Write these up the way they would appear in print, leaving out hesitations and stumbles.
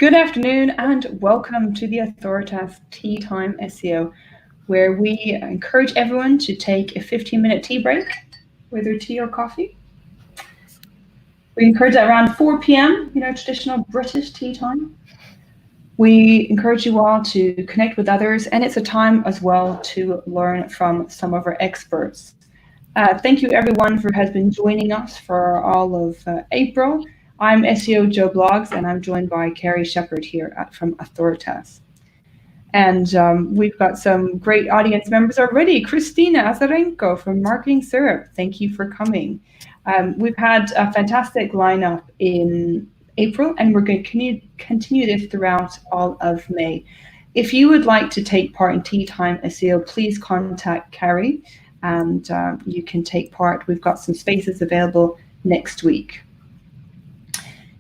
Good afternoon and welcome to the Authoritas Tea Time SEO, where we encourage everyone to take a 15-minute tea break, whether tea or coffee. We encourage that around 4 p.m., traditional British tea time. We encourage you all to connect with others, and it's a time as well to learn from some of our experts. Thank you everyone who has been joining us for all of April. I'm SEO Joe Blogs, and I'm joined by Carrie Shepherd here from Authoritas. And we've got some great audience members already. Christina Azarenko from Marketing Syrup, thank you for coming. We've had a fantastic lineup in April, and we're going to continue this throughout all of May. If you would like to take part in Tea Time SEO, please contact Carrie, and you can take part. We've got some spaces available next week.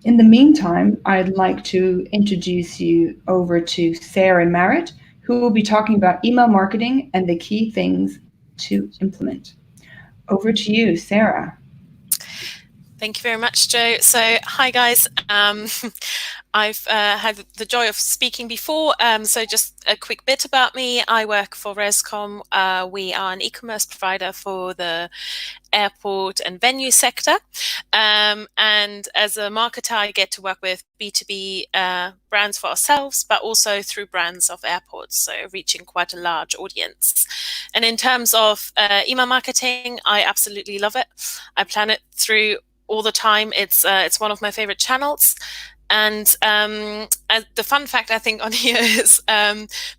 In the meantime, I'd like to introduce you over to Sarah and Merritt, who will be talking about email marketing and the key things to implement. Over to you, Sarah. Thank you very much, Joe. So, hi guys. I've had the joy of speaking before, so just a quick bit about me. I work for Rescom. We are an e-commerce provider for the airport and venue sector. And as a marketer, I get to work with B2B brands for ourselves, but also through brands of airports, so reaching quite a large audience. And in terms of email marketing, I absolutely love it. I plan it through all the time. It's one of my favorite channels. And the fun fact I think on here is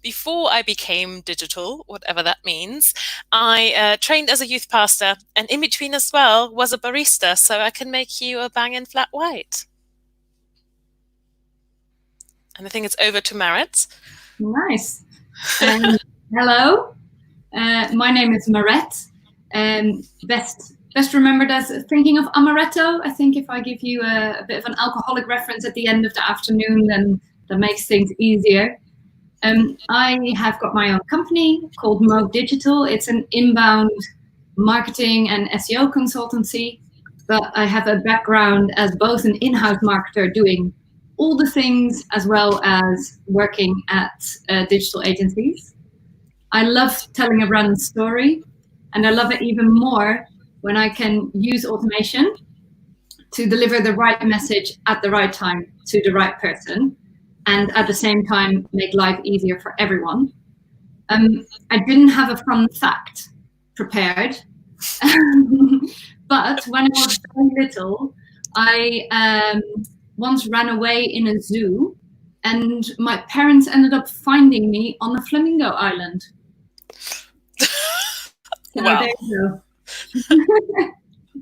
before I became digital, whatever that means, I trained as a youth pastor, and in between as well was a barista, so I can make you a bangin' flat white. And I think it's over to Merritt. Nice. Hello, my name is Maret, best remembered as thinking of amaretto. I think if I give you a bit of an alcoholic reference at the end of the afternoon, then that makes things easier. I have got my own company called Mobe Digital. It's an inbound marketing and SEO consultancy, but I have a background as both an in-house marketer doing all the things as well as working at digital agencies. I love telling a brand story, and I love it even more when I can use automation to deliver the right message at the right time to the right person, and at the same time make life easier for everyone. I didn't have a fun fact prepared, but when I was very little, I once ran away in a zoo, and my parents ended up finding me on a flamingo island. So wow. There you go.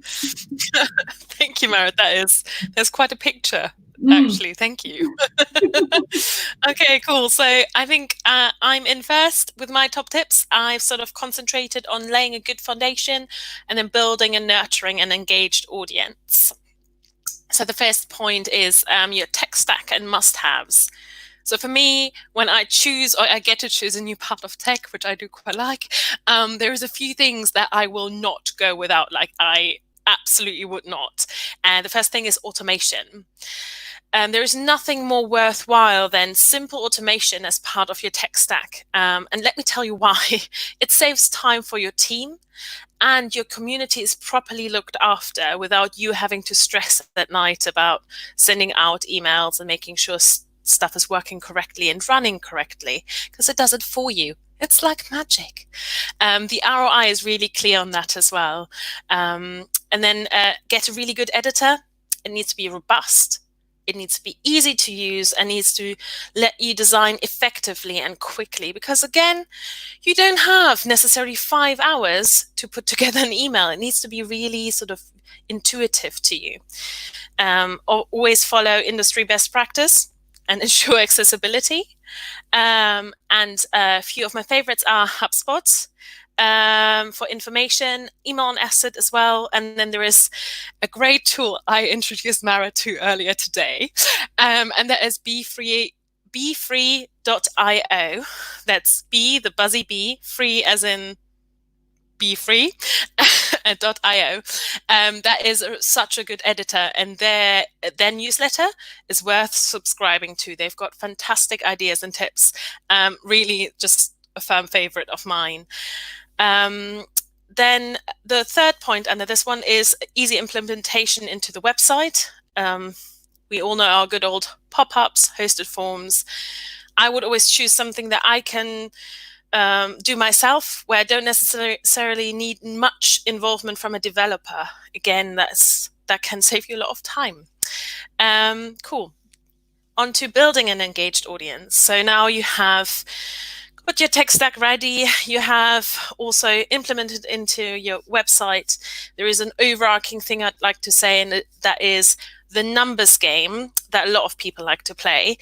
Thank you, Merritt. There's quite a picture, actually. Thank you. Okay, cool. So I think I'm in first with my top tips. I've sort of concentrated on laying a good foundation and then building and nurturing an engaged audience. So the first point is your tech stack and must-haves. So for me, when I choose, or I get to choose a new part of tech, which I do quite like, there's a few things that I will not go without, like I absolutely would not. And the first thing is automation. There is nothing more worthwhile than simple automation as part of your tech stack. And let me tell you why. It saves time for your team, and your community is properly looked after without you having to stress at night about sending out emails and making sure stuff is working correctly and running correctly, because it does it for you. It's like magic. The ROI is really clear on that as well. And then get a really good editor. It needs to be robust. It needs to be easy to use and needs to let you design effectively and quickly, because again, you don't have necessarily 5 hours to put together an email. It needs to be really sort of intuitive to you. Always follow industry best practice and ensure accessibility. And a few of my favorites are HubSpot for information, email on asset as well. And then there is a great tool I introduced Maret to earlier today, and that is BeFree.io. That's B, the buzzy B, free as in be free. .io. That is such a good editor, and their newsletter is worth subscribing to. They've got fantastic ideas and tips. Really just a firm favorite of mine. Then the third point under this one is easy implementation into the website. We all know our good old pop-ups, hosted forms. I would always choose something that I can do myself, where I don't necessarily need much involvement from a developer. Again, that can save you a lot of time. Cool. On to building an engaged audience. So now you have got your tech stack ready. You have also implemented into your website. There is an overarching thing I'd like to say, and that is the numbers game that a lot of people like to play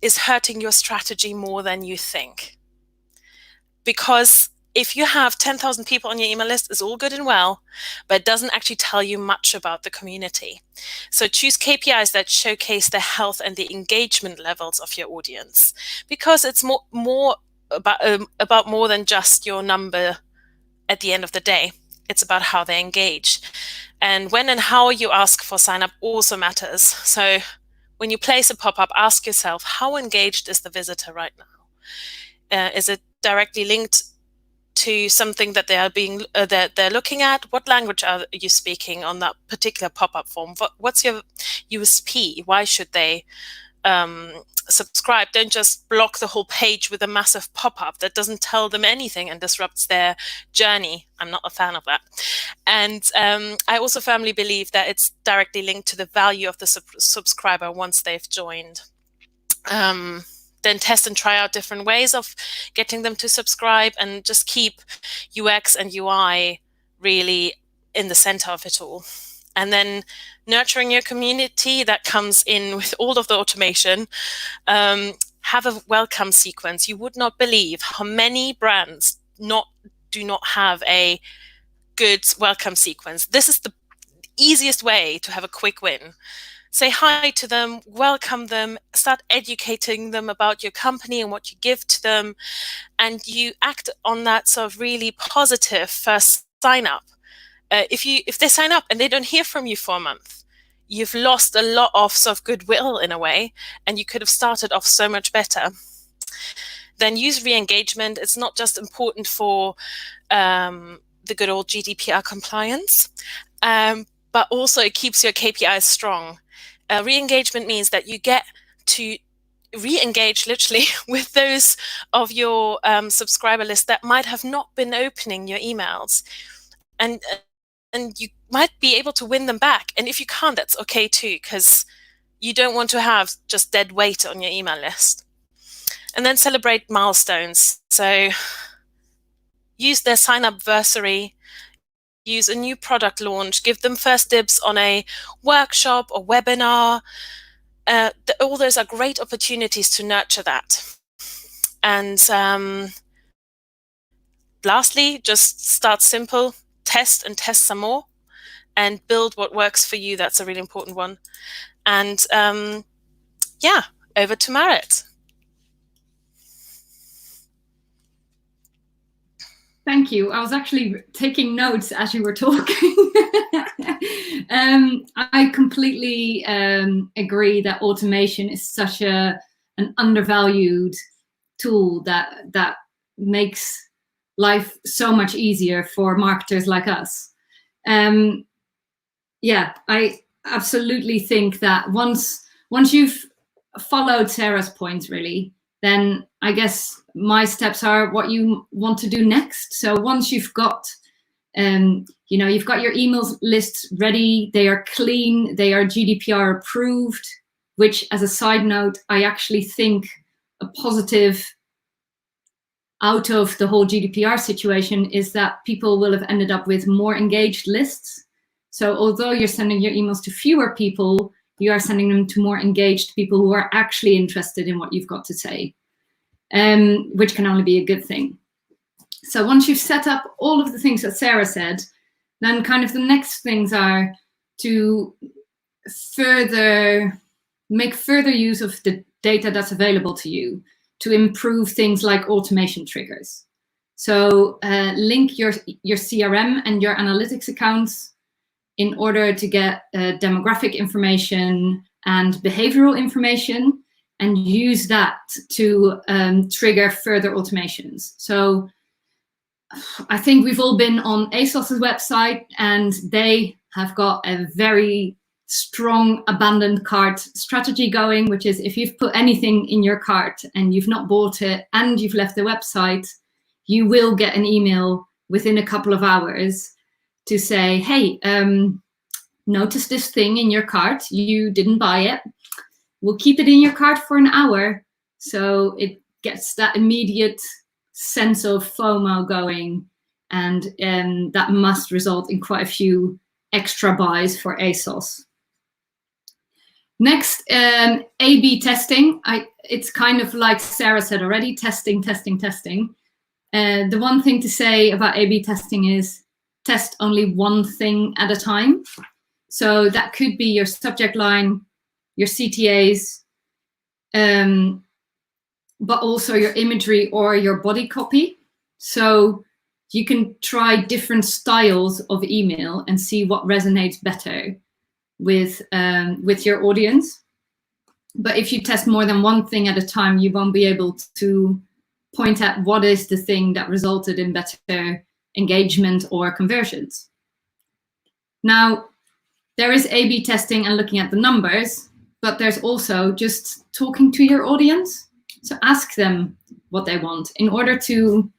is hurting your strategy more than you think. Because if you have 10,000 people on your email list, it's all good and well, but it doesn't actually tell you much about the community. So choose KPIs that showcase the health and the engagement levels of your audience, because it's more about more than just your number at the end of the day. It's about how they engage. And when and how you ask for sign up also matters. So when you place a pop-up, ask yourself, how engaged is the visitor right now? Is it directly linked to something that they are they're looking at? What language are you speaking on that particular pop-up form? What's your USP? Why should they subscribe? Don't just block the whole page with a massive pop-up that doesn't tell them anything and disrupts their journey. I'm not a fan of that. And I also firmly believe that it's directly linked to the value of the subscriber once they've joined. Then test and try out different ways of getting them to subscribe, and just keep UX and UI really in the center of it all. And then nurturing your community, that comes in with all of the automation. Have a welcome sequence. You would not believe how many brands do not have a good welcome sequence. This is the easiest way to have a quick win. Say hi to them, welcome them, start educating them about your company and what you give to them, and you act on that sort of really positive first sign up. If they sign up and they don't hear from you for a month, you've lost a lot of sort of goodwill in a way, and you could have started off so much better. Then use re-engagement. It's not just important for the good old GDPR compliance, but also it keeps your KPIs strong. Re-engagement means that you get to re-engage literally with those of your subscriber list that might have not been opening your emails, and you might be able to win them back. And if you can't, that's okay too, because you don't want to have just dead weight on your email list. And then celebrate milestones. So use their sign-up-versary. Use a new product launch, give them first dibs on a workshop or webinar. All those are great opportunities to nurture that. And lastly, just start simple, test and test some more, and build what works for you. That's a really important one. And yeah, over to Merritt. Thank you. I was actually taking notes as you were talking. I completely agree that automation is such an undervalued tool that makes life so much easier for marketers like us. Yeah, I absolutely think that once you've followed Sarah's points, really, then I guess my steps are what you want to do next. So once you've got, you've got your email lists ready, they are clean, they are GDPR approved, which, as a side note, I actually think a positive out of the whole GDPR situation is that people will have ended up with more engaged lists. So although you're sending your emails to fewer people, you are sending them to more engaged people who are actually interested in what you've got to say, which can only be a good thing. So once you've set up all of the things that Sarah said, then kind of the next things are to make further use of the data that's available to you to improve things like automation triggers. So link your CRM and your analytics accounts in order to get demographic information and behavioral information, and use that to trigger further automations. So I think we've all been on ASOS's website, and they have got a very strong abandoned cart strategy going, which is if you've put anything in your cart and you've not bought it and you've left the website, you will get an email within a couple of hours to say, hey, notice this thing in your cart, you didn't buy it. We'll keep it in your cart for an hour. So it gets that immediate sense of FOMO going, and that must result in quite a few extra buys for ASOS. Next, A/B testing. It's kind of like Sarah said already, testing. The one thing to say about A/B testing is test only one thing at a time. So that could be your subject line, your CTAs, but also your imagery or your body copy. So you can try different styles of email and see what resonates better with your audience. But if you test more than one thing at a time, you won't be able to point at what is the thing that resulted in better engagement or conversions. Now, there is A/B testing and looking at the numbers, but there's also just talking to your audience. So ask them what they want in order to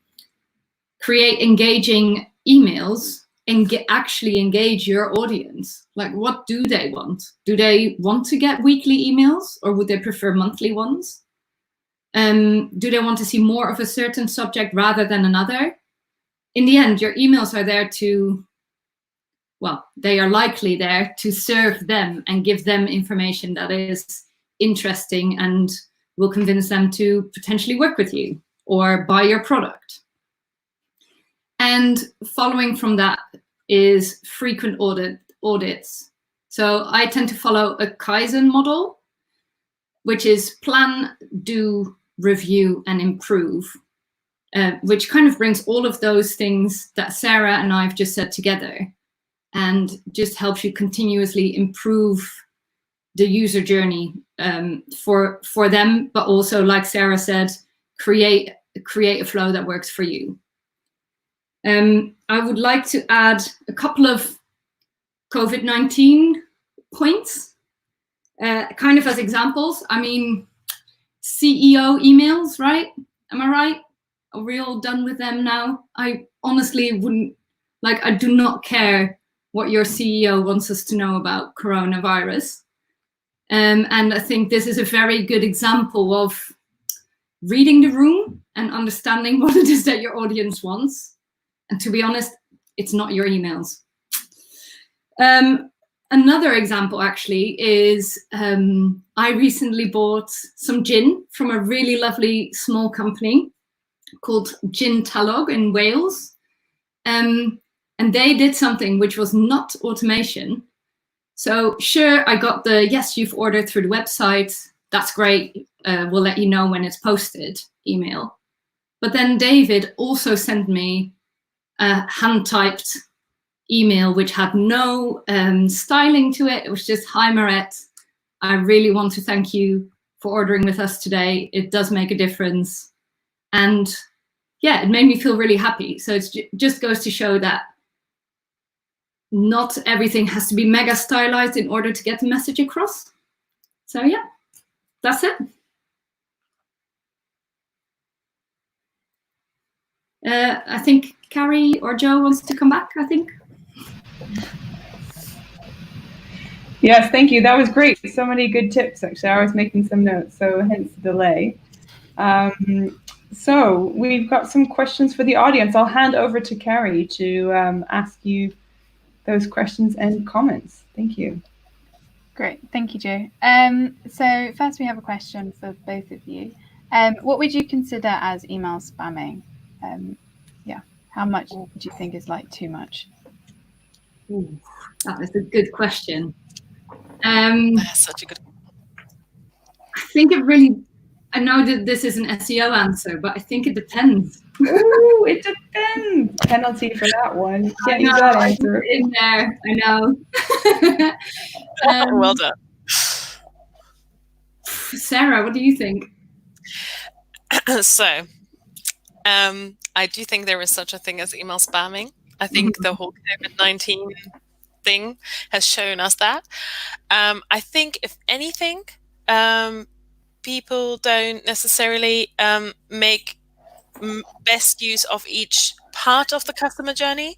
create engaging emails and actually engage your audience. Like, what do they want? Do they want to get weekly emails, or would they prefer monthly ones? Do they want to see more of a certain subject rather than another? In the end, your emails are there to, well, they are likely there to serve them and give them information that is interesting and will convince them to potentially work with you or buy your product. And following from that is frequent audits. So I tend to follow a Kaizen model, which is plan, do, review, and improve, which kind of brings all of those things that Sarah and I've just said together, and just helps you continuously improve the user journey for them, but also, like Sarah said, create a flow that works for you. I would like to add a couple of COVID-19 points, kind of as examples. I mean, CEO emails, right? Am I right? Are we all done with them now? I honestly wouldn't, like, I do not care what your CEO wants us to know about coronavirus. And I think this is a very good example of reading the room and understanding what it is that your audience wants. And to be honest, it's not your emails. Another example actually is I recently bought some gin from a really lovely small company called Gin Talog in Wales. And they did something which was not automation. So sure, I got the, yes, you've ordered through the website. That's great. We'll let you know when it's posted email. But then David also sent me a hand-typed email which had no styling to it. It was just, hi, Maret. I really want to thank you for ordering with us today. It does make a difference. And yeah, it made me feel really happy. So it just goes to show that not everything has to be mega stylized in order to get the message across. So yeah, that's it. I think Carrie or Joe wants to come back, I think. Yes, thank you. That was great. So many good tips, actually. I was making some notes, so hence the delay. So we've got some questions for the audience. I'll hand over to Carrie to ask you those questions and comments. Thank you. Great, thank you, Jo. So first we have a question for both of you. What would you consider as email spamming? Yeah, how much do you think is like too much? Ooh, that is a good question. That's such a good. I think it really I know that this is an SEO answer, but I think it depends. Ooh, it depends. Penalty for that one. Yeah, you got to answer it. In there, I know. Well done. Sarah, what do you think? So, I do think there is such a thing as email spamming. I think the whole COVID-19 thing has shown us that. I think, if anything, people don't necessarily make best use of each part of the customer journey.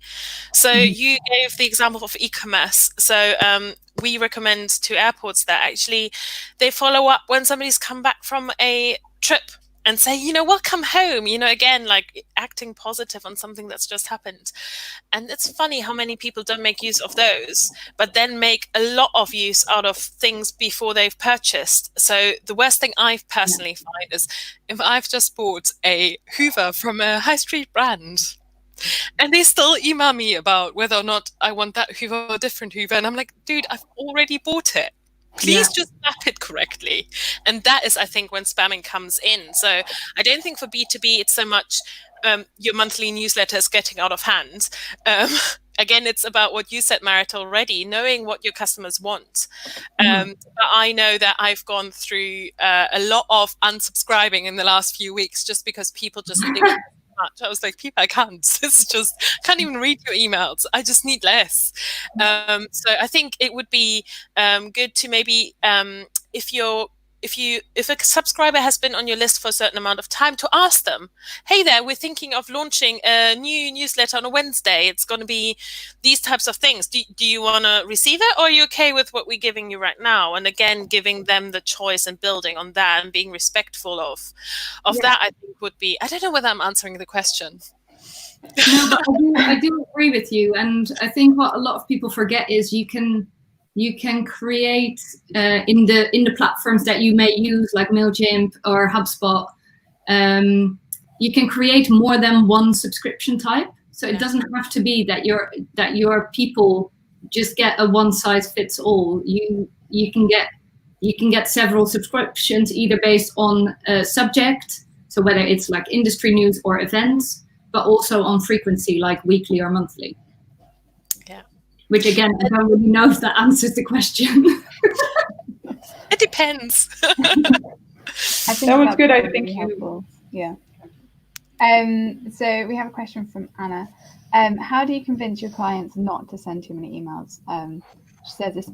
So you gave the example of e-commerce. So we recommend to airports that actually they follow up when somebody's come back from a trip and say, you know, welcome home, you know, again, like acting positive on something that's just happened. And it's funny how many people don't make use of those, but then make a lot of use out of things before they've purchased. So the worst thing I personally find is if I've just bought a Hoover from a high street brand and they still email me about whether or not I want that Hoover or a different Hoover. And I'm like, dude, I've already bought it. Please just map it correctly. And that is, I think, when spamming comes in. So I don't think for B2B, it's so much your monthly newsletter is getting out of hand. Again, it's about what you said, Maret, already, knowing what your customers want. But I know that I've gone through a lot of unsubscribing in the last few weeks just because people just... I was like, people, I can't. This is just, I can't even read your emails. I just need less. So I think it would be good to maybe, if a subscriber has been on your list for a certain amount of time, to ask them, hey there, we're thinking of launching a new newsletter on a Wednesday. It's going to be these types of things. Do you want to receive it, or are you okay with what we're giving you right now? And again, giving them the choice and building on that and being respectful of that, I think would be, I don't know whether I'm answering the question. No, but I do agree with you. And I think what a lot of people forget is you can create in the platforms that you may use, like MailChimp or HubSpot, you can create more than one subscription type. So it doesn't have to be that your people just get a one size fits all. You can get several subscriptions, either based on a subject, so whether it's like industry news or events, but also on frequency, like weekly or monthly. Which again, I don't really know if that answers the question. It depends. I think that was good. I really think helpful. Yeah. So we have a question from Anna. How do you convince your clients not to send too many emails? She says it's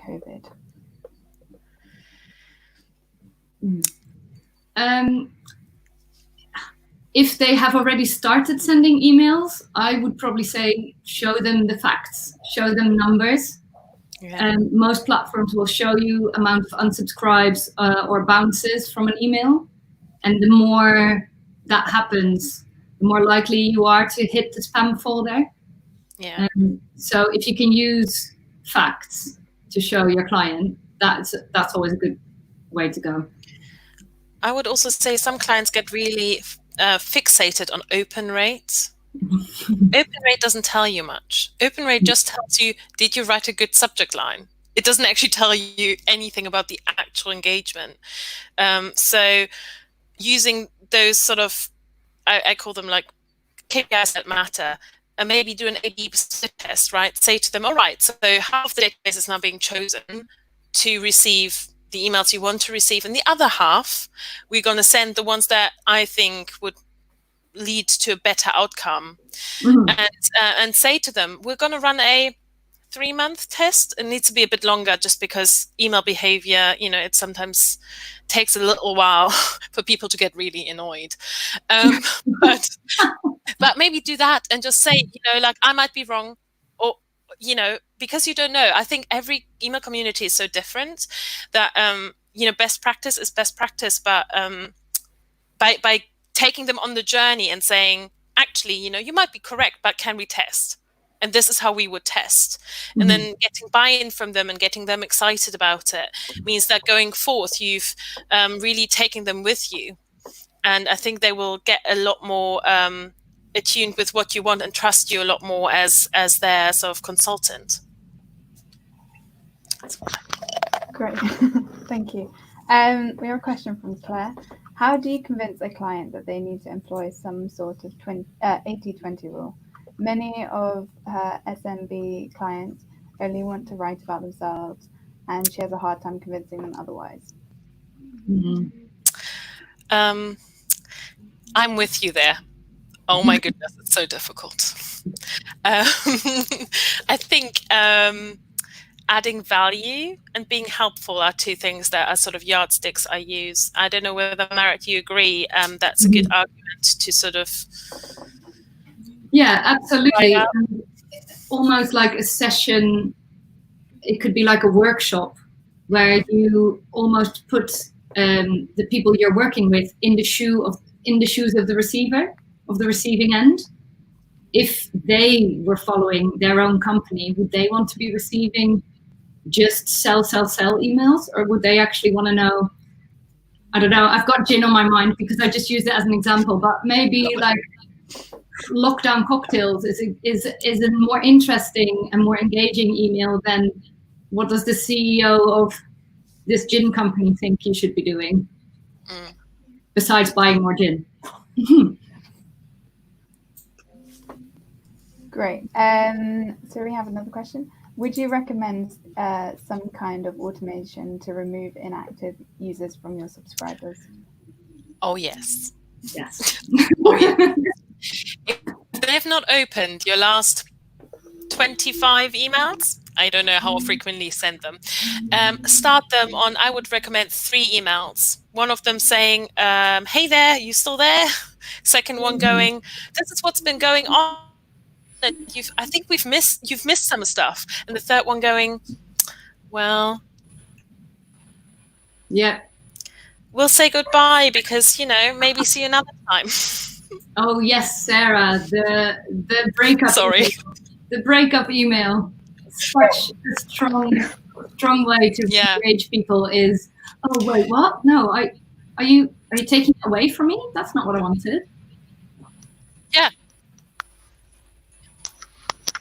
COVID. If they have already started sending emails, I would probably say show them the facts, show them numbers. Most platforms will show you amount of unsubscribes or bounces from an email. And the more that happens, the more likely you are to hit the spam folder. So if you can use facts to show your client, that's always a good way to go. I would also say some clients get really fixated on open rates. Open rate doesn't tell you much. Open rate just tells you, did you write a good subject line? It doesn't actually tell you anything about the actual engagement. So using those sort of, I call them like KPIs that matter, and maybe do an A/B split test, right? Say to them, all right, so half the database is now being chosen to receive the emails you want to receive, and the other half, we're going to send the ones that I think would lead to a better outcome. And say to them, we're going to run a 3-month test. It needs to be a bit longer just because email behavior, it sometimes takes a little while for people to get really annoyed. But maybe do that and just say, like, I might be wrong, or because you don't know. I think every email community is so different that, best practice is best practice. But by taking them on the journey and saying, actually, you might be correct, but can we test? And this is how we would test. And then getting buy-in from them and getting them excited about it means that going forth, you've really taken them with you. And I think they will get a lot more attuned with what you want and trust you a lot more as their sort of consultant. Great. Thank you. We have a question from Claire. How do you convince a client that they need to employ some sort of 80-20 rule? Many of her SMB clients only want to write about themselves, and she has a hard time convincing them otherwise. I'm with you there. Oh my goodness, it's so difficult. I think adding value and being helpful are two things that are sort of yardsticks I use. I don't know whether, Merritt, you agree that's a good argument to sort of... Yeah, absolutely. Almost like a session. It could be like a workshop where you almost put the people you're working with in the shoes of the receiver, of the receiving end. If they were following their own company, would they want to be receiving just sell emails, or would they actually want to know? I don't know. I've got gin on my mind because I just used it as an example, but maybe like lockdown cocktails is a more interesting and more engaging email than what does the CEO of this gin company think you should be doing besides buying more gin. Great. So we have another question. Would you recommend some kind of automation to remove inactive users from your subscribers? Oh, yes. Yes. Oh, yeah. If they've not opened your last 25 emails, I don't know how frequently you send them, start them on, I would recommend 3 emails. One of them saying, hey there, you still there? Second one going, this is what's been going on. I think you've missed some stuff. And the third one going, well, yeah, we'll say goodbye because, maybe see you another time. Oh yes, Sarah, the breakup. Sorry. Email, the breakup email. Such a strong way to engage people is, oh wait, what? No, are you taking it away from me? That's not what I wanted. Yeah.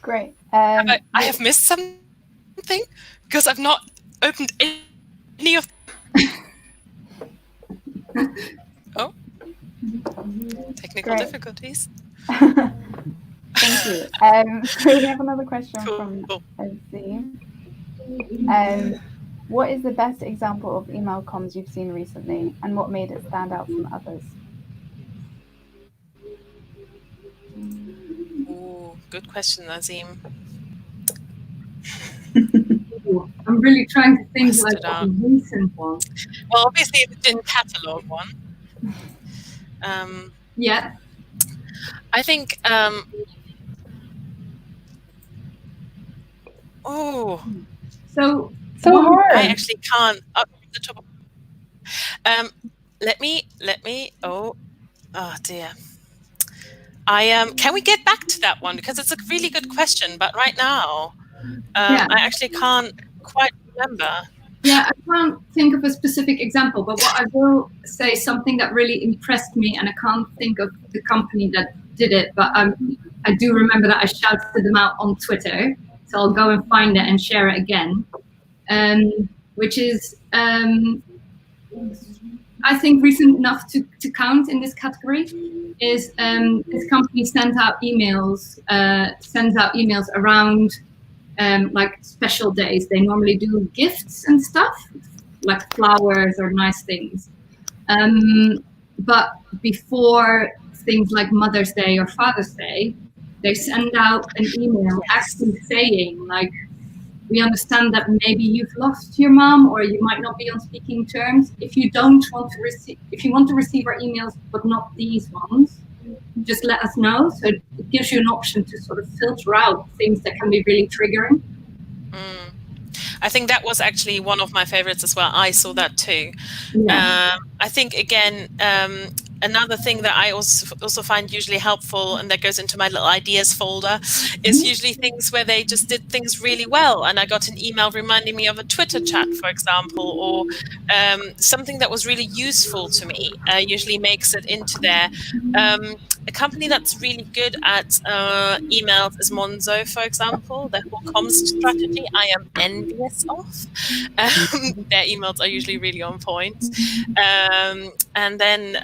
Great. I have missed something because I've not opened any of. Oh, technical difficulties. Thank you. So we have another question from Azim. What is the best example of email comms you've seen recently, and what made it stand out from others? Ooh, good question, Azim. I'm really trying to think like a recent one. Well, obviously the gin catalog one. Yeah. I think. So hard. I actually can't. Up the top. Let me. Oh dear. Can we get back to that one because it's a really good question, but right now, I actually can't quite remember. Yeah, I can't think of a specific example, but what I will say, something that really impressed me, and I can't think of the company that did it, but I do remember that I shouted them out on Twitter, so I'll go and find it and share it again, which is, I think, recent enough to count in this category, is this company sends out emails around like special days. They normally do gifts and stuff, like flowers or nice things. But before things like Mother's Day or Father's Day, they send out an email actually saying, like, we understand that maybe you've lost your mom or you might not be on speaking terms. If you want to receive our emails, but not these ones, just let us know. So it gives you an option to sort of filter out things that can be really triggering. I think that was actually one of my favorites as well. I saw that too. Yeah. I think, again, another thing that I also find usually helpful, and that goes into my little ideas folder, is usually things where they just did things really well. And I got an email reminding me of a Twitter chat, for example, or something that was really useful to me, usually makes it into there. a company that's really good at emails is Monzo, for example. Their whole comms strategy I am envious of. Their emails are usually really on point. And then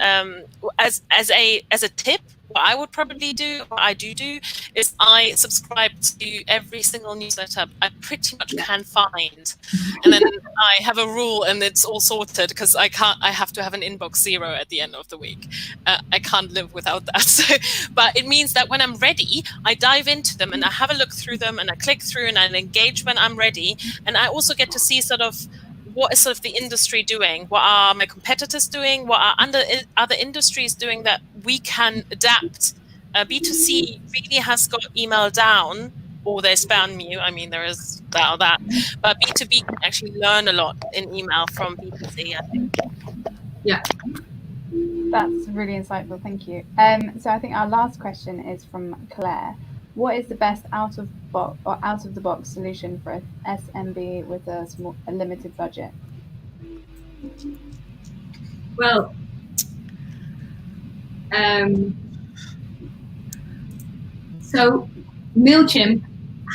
as a tip, what I would probably do, what I do, is I subscribe to every single newsletter I pretty much can find, and then I have a rule, and it's all sorted because I have to have an inbox 0 at the end of the week. I can't live without that. So, but it means that when I'm ready, I dive into them and I have a look through them and I click through and I engage when I'm ready, and I also get to see sort of what is sort of the industry doing? What are my competitors doing? What are other industries doing that we can adapt? B2C really has got email down, or they spam you. I mean, there is that or that. But B2B can actually learn a lot in email from B2C, I think. Yeah. That's really insightful. Thank you. So I think our last question is from Claire. What is the best out of the box solution for SMB with a limited budget? Well, so MailChimp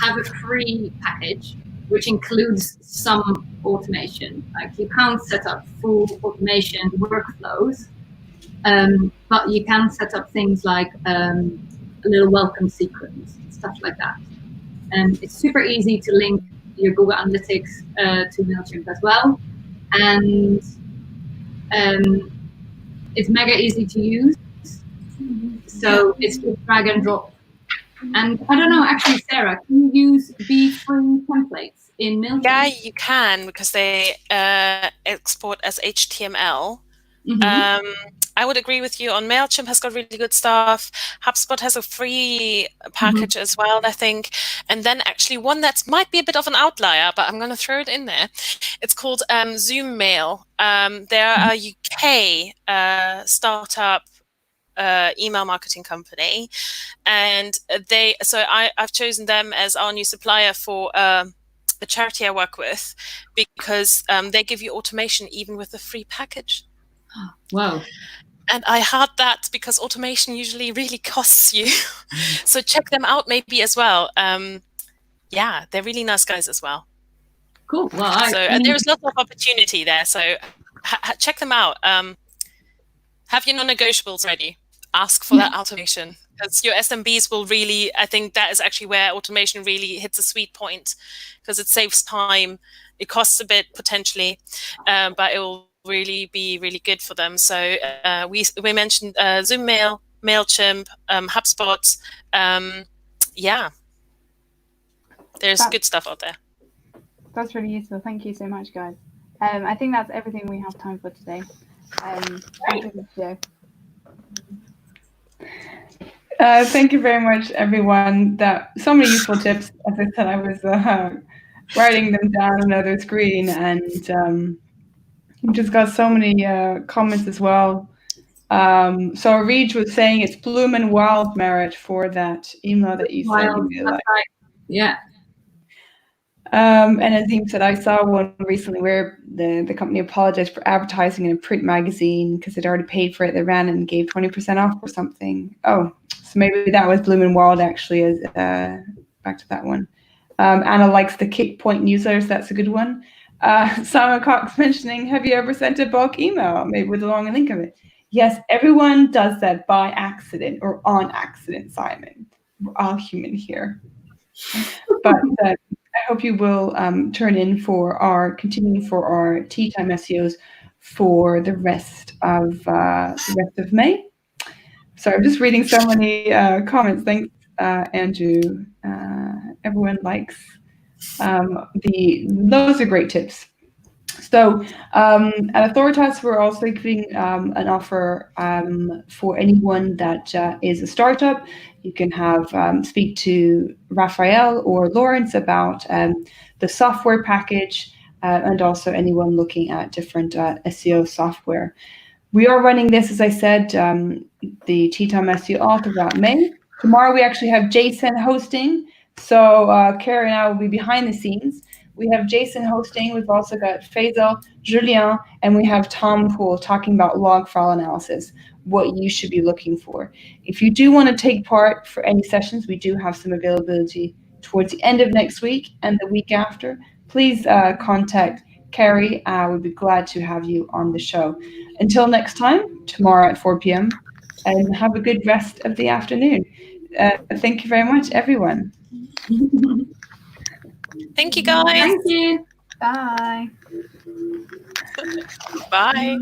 have a free package which includes some automation. Like, you can't set up full automation workflows, but you can set up things like a little welcome sequence, stuff like that. And it's super easy to link your Google Analytics to MailChimp as well. And it's mega easy to use. So it's just drag and drop. And I don't know, actually, Sarah, can you use B3 templates in MailChimp? Yeah, you can, because they export as HTML. I would agree with you on MailChimp has got really good stuff. HubSpot has a free package as well, I think. And then actually one that might be a bit of an outlier, but I'm going to throw it in there. It's called Zoom Mail. They're a UK startup email marketing company. And I've chosen them as our new supplier for the charity I work with, because they give you automation even with the free package. Wow. And I had that because automation usually really costs you. So check them out maybe as well. Yeah, they're really nice guys as well. Cool. Well, there's lots of opportunity there. So check them out. Have your non-negotiables ready. Ask for that automation, because your SMBs will really, I think that is actually where automation really hits a sweet point, because it saves time. It costs a bit potentially, but it will really be really good for them. So we mentioned Zoom Mail, MailChimp, HubSpot. Yeah, there's good stuff out there. That's really useful. Thank you so much, guys. I think that's everything we have time for today. Thank you very much, everyone. So many useful tips. As I said, I was writing them down on another screen, and we just got so many comments as well. So Reed was saying it's bloom and wild, Merritt, for that email that you sent. Right. Yeah. And I think that I saw one recently where the company apologized for advertising in a print magazine because they'd already paid for it. They ran and gave 20% off or something. Oh, so maybe that was Bloom and Wild actually. As back to that one. Anna likes the kick point newsletters. That's a good one. Simon Cox mentioning, have you ever sent a bulk email, maybe with a long link of it? Yes, everyone does that by accident or on accident, Simon. We're all human here. But I hope you will continuing for our Tea Time SEOs for the rest of May. So I'm just reading so many comments. Thanks, Andrew. Everyone likes those are great tips. So at Authoritas, we're also giving an offer for anyone that is a startup. You can speak to Raphael or Lawrence about the software package, and also anyone looking at different SEO software. We are running this, as I said, the Tea Time SEO all throughout May. Tomorrow we actually have Jason hosting. So Carrie and I will be behind the scenes. We have Jason hosting. We've also got Faisal, Julien, and we have Tom Poole talking about log file analysis. what you should be looking for. If you do want to take part for any sessions, we do have some availability towards the end of next week and the week after. Please contact Carrie. We'd be glad to have you on the show. Until next time, tomorrow at 4 p.m., and have a good rest of the afternoon. Thank you very much, everyone. Thank you, guys. Thank you. Bye. Bye.